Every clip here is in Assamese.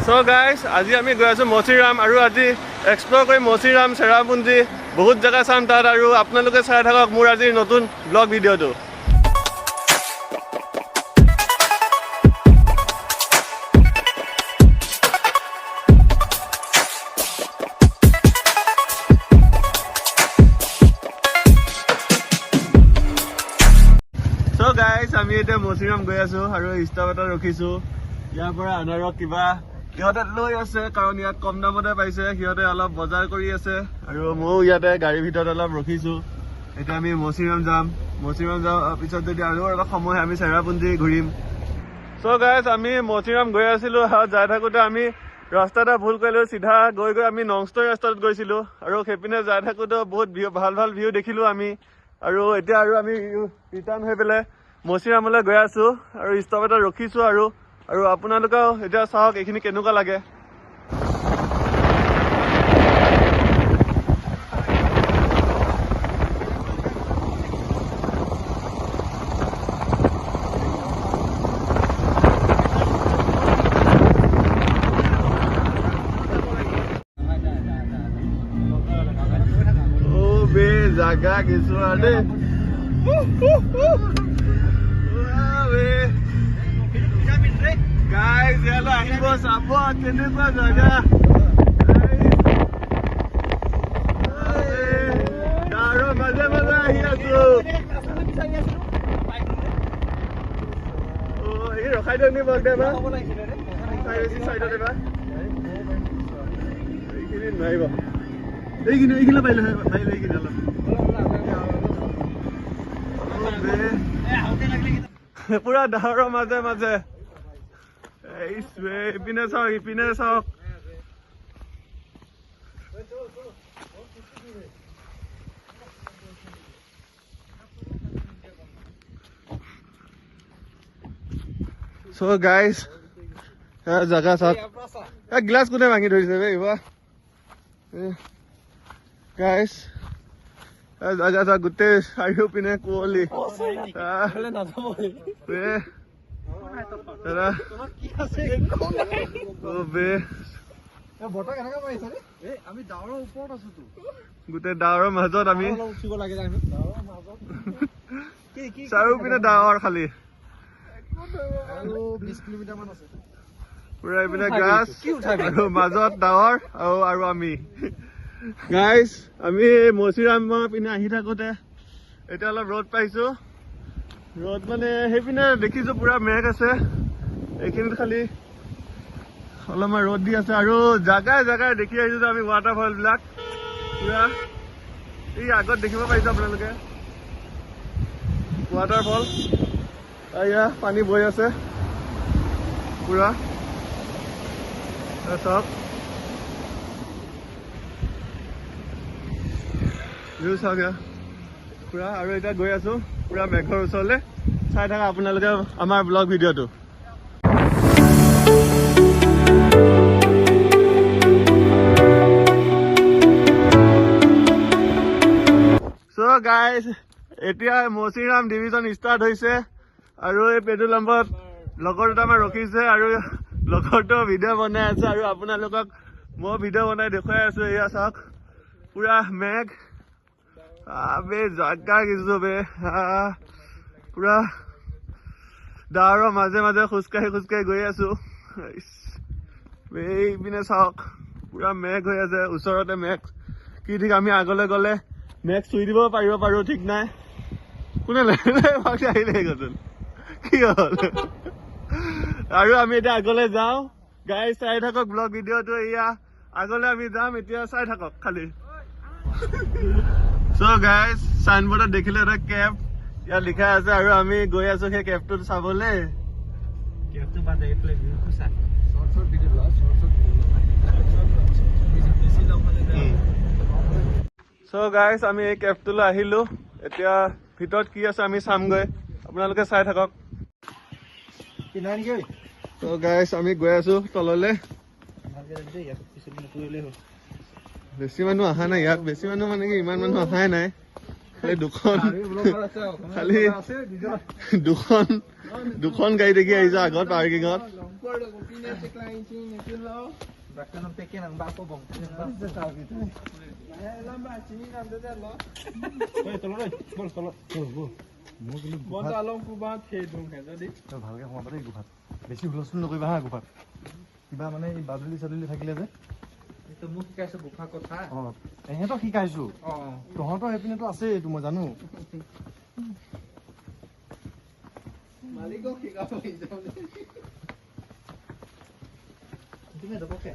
So guys, আজি আমি গৈ আছো মচিৰাম আৰু আজি এক্সপ্লোৰ কৰি মচিৰাম চেৰাপুঞ্জি বহুত জায়গা চাম তাত আৰু আপোনালোকে চাই থাকক মোৰ আজি নতুন ব্লগ ভিডিঅ'টো। So guys, আমি এতিয়া মচিৰাম গৈ আছো আৰু ষ্টপ এটা ৰখিছো। ইয়াৰ পৰা আনাৰক কিবা সিহঁতে লৈ আছে কাৰণ ইয়াত কম দামতে পাইছে, সিহঁতে অলপ বজাৰ কৰি আছে আৰু ময়ো ইয়াতে গাড়ীৰ ভিতৰত অলপ ৰখিছো। এতিয়া আমি মচিৰাম যাম যোৱাৰ পিছত যদি আৰু অলপ সময় আমি চেৰাপুঞ্জি ঘূৰিম। So guys, আমি মচিৰাম গৈ আছিলো আৰু যাই থাকোতে আমি ৰাস্তা এটা ভুল কৰিলো, চিধা গৈ আমি নংষ্টৰ ৰাস্তাত গৈছিলো আৰু সেইপিনে যাই থাকোতে বহুত ভাল ভিউ দেখিলো আমি আৰু এতিয়া আৰু আমি ৰিটাৰ্ণ হৈ পেলাই মচিৰামলৈ গৈ আছো আৰু ষ্টপ এটা ৰখিছো আৰু আপোনালোকেও এতিয়া চাওক এইখিনি কেনেকুৱা লাগে। জাগা কিছু আৰু guys, yalla আহিব চাব কেনেকুৱা জাগা। আৰু মাজে আহি আছো। এই ৰখাই দিয়ক নি মোক দেবা চাইডত দেবা এইখিনি নোৱাৰিব এইখিনি পাৰিলে এইখিনি অলপ পুৰা ডাৱৰৰ মাজে ইপিনে চাওক So guys, জাগা চাওক গ্লাছ কোনে ভাঙি ধৰিছে বে এইবাৰ guys জাগা চাওক গোটেই চাৰিওপিনে কুঁৱলী গোটেই ডাৱৰৰ মাজত আমি চাৰিওপিনে ডাৱৰ খালি পুৰা এইপিনে গাছ আৰু মাজত ডাৱৰ আৰু আমি গাইজ আমি মচিৰামৰ পিনে আহি থাকোতে এতিয়া অলপ ৰ'দ পাইছো। ৰ'দ মানে সেইপিনে দেখিছো পুৰা মেঘ আছে, এইখিনিত খালি অলপমান ৰ'দ দি আছে আৰু জাগাই দেখি আহিছো যে আমি ৱাটাৰফল বিলাক পুৰা এই আগত দেখিব পাৰিছো আপোনালোকে ৱাটাৰফল এয়া পানী বৈ আছে পুৰা চাওক চাওক পুৰা আৰু এতিয়া গৈ আছো পুৰা মেঘৰ ওচৰলৈ। চাই থাকা আপোনালোকে আমাৰ ব্লগ ভিডিঅ'টো। So guys, এতিয়া মচিৰাম ডিভিজন ষ্টাৰ্ট হৈছে আৰু এই পেট্ৰল পাম্পত লগৰ দুটা আমাৰ ৰখিছে আৰু লগৰটো ভিডিঅ' বনাই আছে আৰু আপোনালোকক মই ভিডিঅ' বনাই দেখুৱাই আছো। এয়া চাওক পুৰা মেঘ বে জাগা কিছু বে পুৰা ডাৱৰৰ মাজে খোজকাঢ়ি গৈ আছো। এইপিনে চাওক পুৰা মেঘ হৈ আছে, ওচৰতে মেঘ। কি ঠিক আমি আগলৈ গলে মেঘ চুই দিব পাৰো ঠিক নাই। কোনে আহিলে গ'ল কি হল আৰু আমি এতিয়া আগলৈ যাওঁ। গাইজ চাই থাকক ব্লগ ভিডিঅ'টো, এয়া আগলৈ আমি যাম এতিয়া, চাই থাকক খালি। So guys, চাইনবোৰ্ডত দেখিলে এটা কেব ইয়াত লিখা আছে আৰু আমি গৈ আছো সেই কেবটো চাবলৈ। So guys, আমি এই কেবটোলৈ আহিলো, এতিয়া ভিতৰত কি আছে আমি চামগৈ, আপোনালোকে চাই থাকক। So guys, আমি গৈ আছো তললৈ। বেছি মানুহ অহা নাই ইয়াত, বেছি মানুহ মানে কি ইমান মানুহ অহাই নাই, খালি দুখন গাড়ী দেখি আহিছো আগত পাৰ্কিঙত। Super da kupinnya cek lain cing itu lo. Bahkan sampai ke nang bapo bong. Lambat cing nanti dah lo. এই তললৈ বল তলত মই কিন্তু Bonda along kubat খেয়ে dong kan jadi. তই ভালকে সোমাব দেই গুফাত বেছি হুলস্থুল নকৰিবা হা গুফাত কিবা মানে এই বাদুলি চাদুলি থাকিলে যে Itu মোক শিকাইছে গুফা কথা। অঁ এহেঁতক শিকাইছো অ তহঁতৰ সেইপিনেতো আছে এইটো মই জানো Maliko kikau itu. তুমি যাব কে?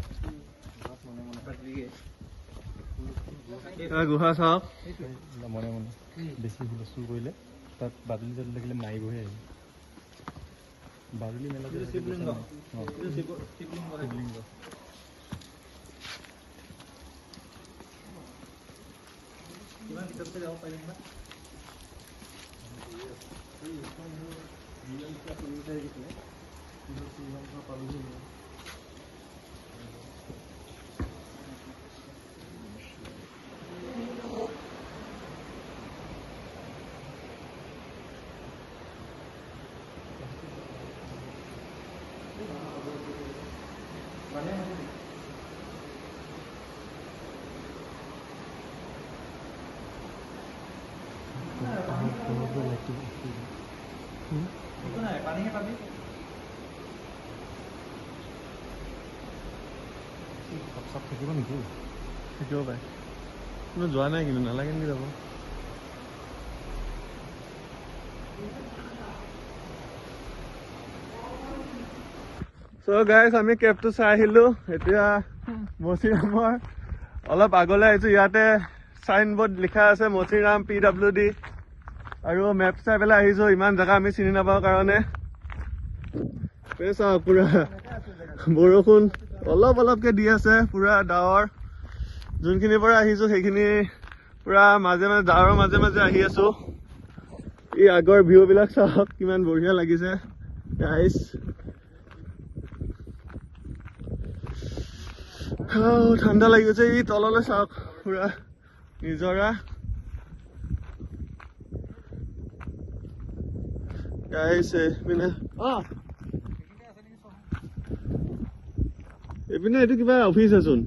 মনে মনে পাতিগে। গুহা চাওক মনে মনে বেছি হুলস্থুল কৰিলে তাত বাদুলি চাদুলি থাকিলে মাৰিবহে আহিব বাদুলি মেলা শিৱলিংগ। অঁ শিৱলিংগ কিমান ভিতৰতে যাব পাৰিম না? একো নাই পানীহে পাবি। সাপ চাপ থাকিব নেকি থাকিব পাৰে কোনো যোৱা নাই কিন্তু নালাগে নেকি যাব চ' গাইজ আমি কেবটো চাই আহিলো এতিয়া মচিৰামৰ অলপ আগলৈ আহিছো ইয়াতে চাইন বৰ্ড লিখা আছে মচিৰাম PWD আৰু মেপ চাই পেলাই আহিছো ইমান জেগা আমি চিনি নাপাওঁ কাৰণে চাওক পুৰা বৰষুণ অলপ অলপকে দি আছে পুৰা ডাৱৰ যোনখিনিৰ পৰা আহিছো সেইখিনি পুৰা মাজে মাজে ডাৱৰৰ মাজে মাজে আহি আছো এই আগৰ ভিউ বিলাক চাওক কিমান বঢ়িয়া লাগিছে গাইজ ঠাণ্ডা লাগি গৈছে এই তললৈ চাওক পুৰা নিজৰা গাইজ এইপিনে এইপিনে এইটো কিবা অফিচ আছোন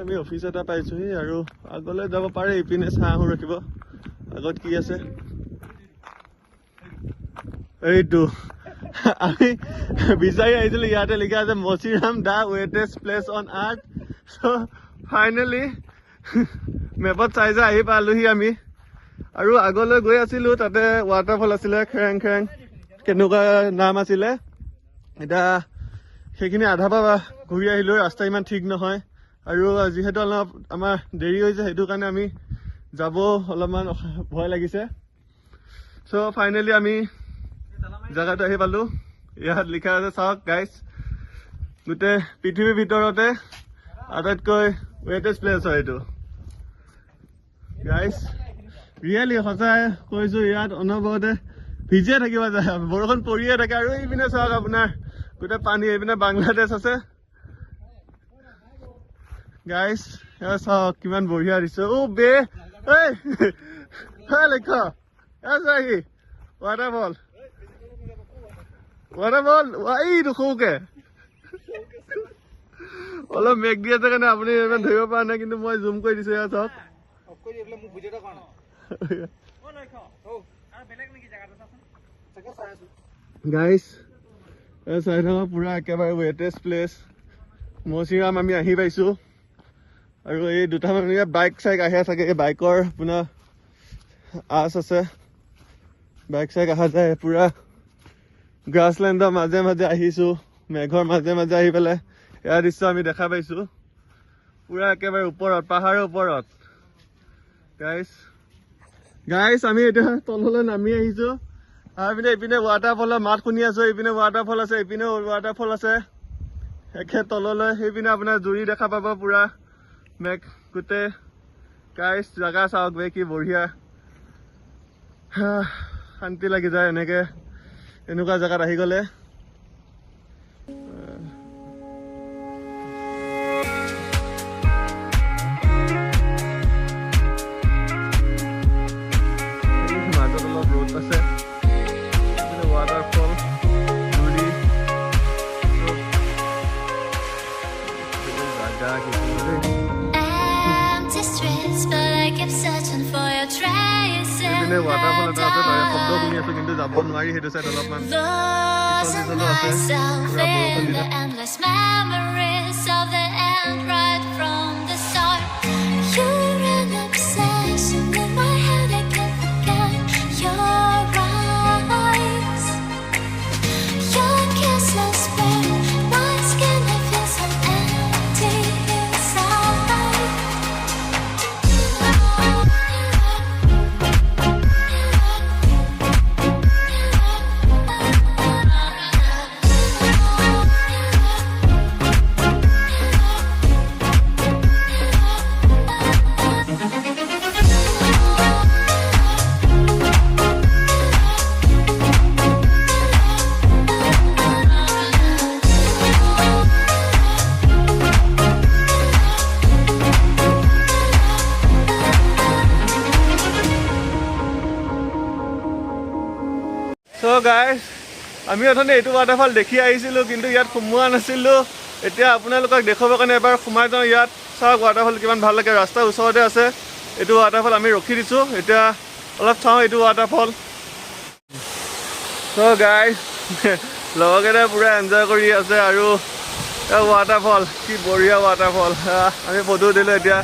আমি অফিচ এটা পাইছোহি আৰু আগলৈ যাব পাৰে এইপিনে চাহ আহো ৰাখিব আগত কি আছে এইটো আমি বিচাৰি আহিছিলো ইয়াতে লিখা আছে Mawsynram the wettest place on earth so' finally মেপত চাই যে আহি পালোহি আমি আৰু আগলৈ গৈ আছিলো তাতে ৱাটাৰফল আছিলে খেৰেং খেৰেং কেনেকুৱা নাম আছিলে এতিয়া সেইখিনি আধা পৰা ঘূৰি আহিলো ৰাস্তা ইমান ঠিক নহয় আৰু যিহেতু অলপ আমাৰ দেৰি হৈছে সেইটো কাৰণে আমি যাব অলপমান ভয় লাগিছে চ' ফাইনেলি আমি জেগাটো আহি পালো ইয়াত লিখা আছে চাওক গাইজ গোটেই পৃথিৱীৰ ভিতৰতে আটাইতকৈ ৱেটেষ্ট প্লেচ হয় এইটো গাইজ ৰিয়েলি সঁচাই কৈছো ইয়াত অনবৰতে ভিজিয়ে থাকিব যায় বৰষুণ পৰিয়ে থাকে আৰু এইপিনে চাওক আপোনাৰ গোটেই পানী এইপিনে বাংলাদেশ আছে গাইজ এয়া চাওক কিমান বঢ়িয়া দিছে অ বে লেখ চাহি ৱাটাৰফল এইটো সৰুকে অলপ মেঘ দি আছে কাৰণে আপুনি ইমান ধৰিব পৰা নাই কিন্তু মই জুম কৰি দিছো এয়া চাওক গাইজ চাই থাকক পুৰা একেবাৰে ৱেটেষ্ট প্লেচ মচিৰাম আমি আহি পাইছো আৰু এই দুটামান ইয়াত বাইক চাইক আহে চাগে এই বাইকৰ আপোনাৰ আছ আছে বাইক চাইক অহা যায় পুৰা গ্ৰাছলেণ্ডৰ মাজে মাজে আহিছো মেঘৰ মাজে মাজে আহি পেলাই এয়া দৃশ্য আমি দেখা পাইছো পুৰা একেবাৰে ওপৰত পাহাৰৰ ওপৰত গাইজ আমি এতিয়া তললৈ নামি আহিছো আৰু এইপিনে ৱাটাৰফলৰ মাত শুনি আছো এইপিনে ৱাটাৰফল আছে এইপিনেও ৱাটাৰফল আছে একে তললৈ সেইপিনে আপোনাৰ জুৰি দেখা পাব পুৰা মেঘ গোটেই গাইজ জেগা চাওক বে কি বঢ়িয়া শান্তি লাগি যায় এনেকে এনেকুৱা জেগাত আহি গ'লে মাজত অলপ ৰ'দ আছে waterfall Empty streets, but I keep searching for your trace in এইপিনে ৱাটাৰফল the এটা আছে তাৰে শব্দ dark. শুনি আছো কিন্তু যাব নোৱাৰি সেইটো চাইড অলপমান Losing myself in the endless memories of the end right from the start. You're an obsession in my head, I can't forget your eyes. Your kiss is bare, my skin, I feel so empty So guys, আমি অথনি এইটো ৱাটাৰফল দেখি আহিছিলোঁ কিন্তু ইয়াত সোমোৱা নাছিলোঁ। এতিয়া আপোনালোকক দেখুৱাবৰ কাৰণে এবাৰ সোমাই যাওঁ ইয়াত। চাওক ৱাটাৰফল কিমান ভাল লাগে, ৰাস্তাৰ ওচৰতে আছে এইটো ৱাটাৰফল। আমি ৰখি দিছোঁ, এতিয়া অলপ চাওঁ এইটো ৱাটাৰফল। চ' গাইজ লগৰকেইটাই পূৰা এনজয় কৰি আছে আৰু ৱাটাৰফল কি বঢ়িয়া ৱাটাৰফল। আমি ফটো দিলোঁ এতিয়া।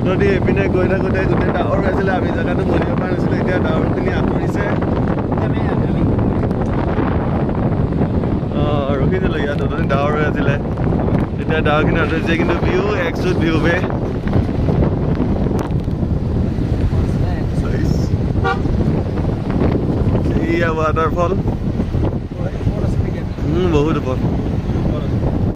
নদী এইপিনে গৈ থাকোঁতে গোটেই ডাৱৰ আছিলে, আমি জেগাটো বহিব পৰা নাছিলোঁ। এতিয়া ডাৱৰখিনি আঁতৰিছে। ৰখিছিলোঁ ইয়াত, নতুন ডাৱৰ হৈ আছিলে, এতিয়া ডাৱৰখিনি আঁতৰিছে কিন্তু ভিউ একজুট ভিউ বে। এইয়া ৱাটাৰফল বহুত ওপৰত।